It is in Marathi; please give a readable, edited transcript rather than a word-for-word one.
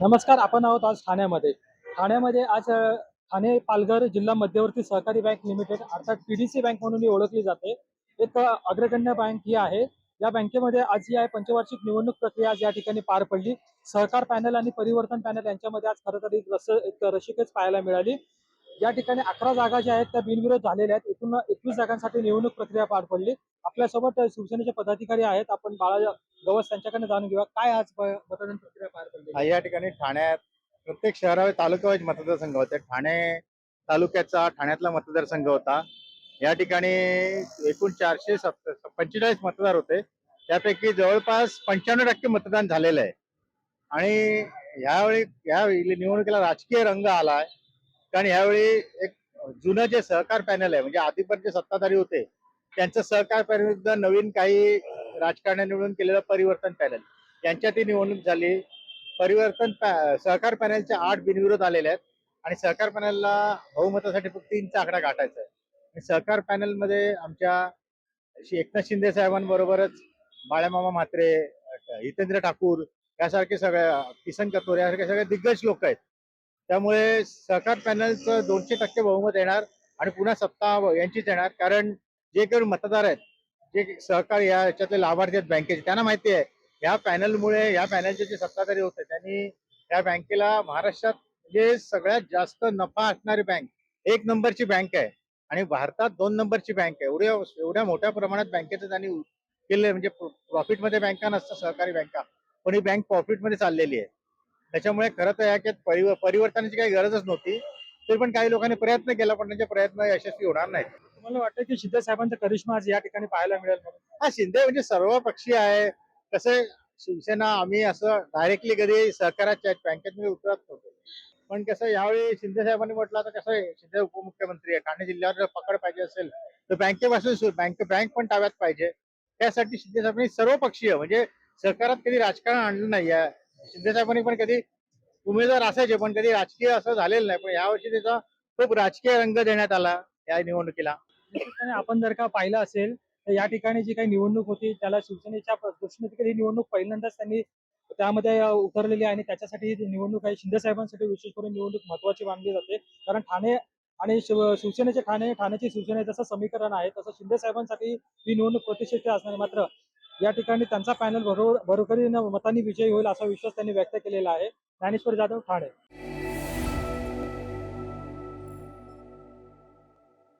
नमस्कार. आपण आहोत आज ठाण्यामध्ये. ठाण्यामध्ये आज ठाणे पालघर जिल्हा मध्यवर्ती सहकारी बँक लिमिटेड अर्थात पीडीसी बँक म्हणून ही ओळखली जाते. एक अग्रगण्य बँक ही आहे. या बँकेमध्ये आज जी आहे पंचवार्षिक निवडणूक प्रक्रिया आज या ठिकाणी पार पडली. सहकार पॅनल आणि परिवर्तन पॅनल यांच्यामध्ये आज खरं तर एक रशीकच पाहायला मिळाली. या ठिकाणी 11 जागा ज्या आहेत त्या बिनविरोध झालेल्या आहेत. एकूण 21 जागांसाठी निवडणूक प्रक्रिया पार पडली. आपल्यासोबत शिवसेनेचे पदाधिकारी आहेत. आपण बाळा गवस त्यांच्याकडनं जाणून घेऊया काय आज मतदान प्रक्रिया पार पडली. या ठिकाणी ठाण्यात प्रत्येक शहरावर तालुकावाईज मतदारसंघ होते. ठाणे तालुक्याचा ठाण्यातला मतदारसंघ होता. या ठिकाणी एकूण 445 मतदार होते. त्यापैकी जवळपास 95% मतदान झालेलं आहे. आणि या निवडणुकीला राजकीय रंग आलाय. कारण यावेळी एक जुनं जे सहकार पॅनल आहे, म्हणजे आधीपर्यंत जे सत्ताधारी होते त्यांचं सहकार पॅनल विरुद्ध नवीन काही राजकारण्यांनी निवडून केलेलं परिवर्तन पॅनल यांच्यात ही निवडणूक झाली. सहकार पॅनलच्या 8 बिनविरोध आलेले आहेत आणि सहकार पॅनलला बहुमतासाठी फक्त 3चा आकडा गाठायचा आहे. आणि सहकार पॅनलमध्ये आमच्या एकनाथ शिंदे साहेबांबरोबरच बाळामामा म्हात्रे, हितेंद्र ठाकूर यासारखे सगळ्या, किसन कथोरे यासारखे सगळे दिग्गज लोक आहेत. त्यामुळे सहकार पॅनलचं 200% बहुमत येणार आणि पुन्हा सत्ता यांचीच येणार. कारण जे काही मतदार आहेत, जे सहकार याच्यातले लाभार्थी आहेत बँकेचे, त्यांना माहिती आहे या पॅनलमुळे, या पॅनलचे जे सत्ताधारी होते त्यांनी या बँकेला महाराष्ट्रात म्हणजे सगळ्यात जास्त नफा असणारी बँक, 1 नंबरची बँक आहे आणि भारतात 2 नंबरची बँक आहे. एवढ्या मोठ्या प्रमाणात बँकेचं त्यांनी केलंय. म्हणजे प्रॉफिटमध्ये बँका नसतात सहकारी बँका, पण ही बँक प्रॉफिटमध्ये चाललेली आहे. त्याच्यामुळे खरं तर या परिवर्तनाची काही गरजच नव्हती. तरी पण काही लोकांनी प्रयत्न केला, पण त्यांचे प्रयत्न यशस्वी होणार नाहीत. तुम्हाला वाटतं की शिंदे साहेबांचा करिश्मा आज या ठिकाणी पाहायला मिळेल म्हणून? हा, शिंदे म्हणजे सर्व पक्षीय आहे. कसं शिवसेना आम्ही असं डायरेक्टली कधी सहकाराच्या बँकेत मी उतरत नव्हतो. पण कसं यावेळी शिंदे साहेबांनी म्हटलं, आता कसं आहे, शिंदे उपमुख्यमंत्री आहे, ठाणे जिल्ह्यावर जर पकड पाहिजे असेल तर बँकेपासून बँक पण ताब्यात पाहिजे. त्यासाठी शिंदे साहेबांनी सर्व पक्षीय म्हणजे सहकारात कधी राजकारण आणलं नाही. शिंदे साहेबांनी पण कधी उमेदवार असायचे पण कधी राजकीय असं झालेलं नाही. पण यावर्षी त्याचा खूप राजकीय रंग देण्यात आला या निवडणुकीला. निश्चितपणे आपण जर का पाहिलं असेल तर या ठिकाणी जी काही निवडणूक होती त्याला शिवसेनेच्या दृष्टीने ही निवडणूक पहिल्यांदाच त्यांनी त्यामध्ये उतरलेली आहे आणि त्याच्यासाठी ही निवडणूक आहे. शिंदे साहेबांसाठी विशेष करून निवडणूक महत्वाची मानली जाते. कारण ठाणे आणि शिवसेनेचे ठाण्याची शिवसेना जसं समीकरण आहे तसं शिंदे साहेबांसाठी ही निवडणूक प्रतिष्ठेची असणार. मात्र या ठिकाणी त्यांचा पॅनल बरोबरीनं मतांनी विजयी होईल असा विश्वास त्यांनी व्यक्त केलेला आहे. ज्ञानेश्वर जाधव, ठाणे.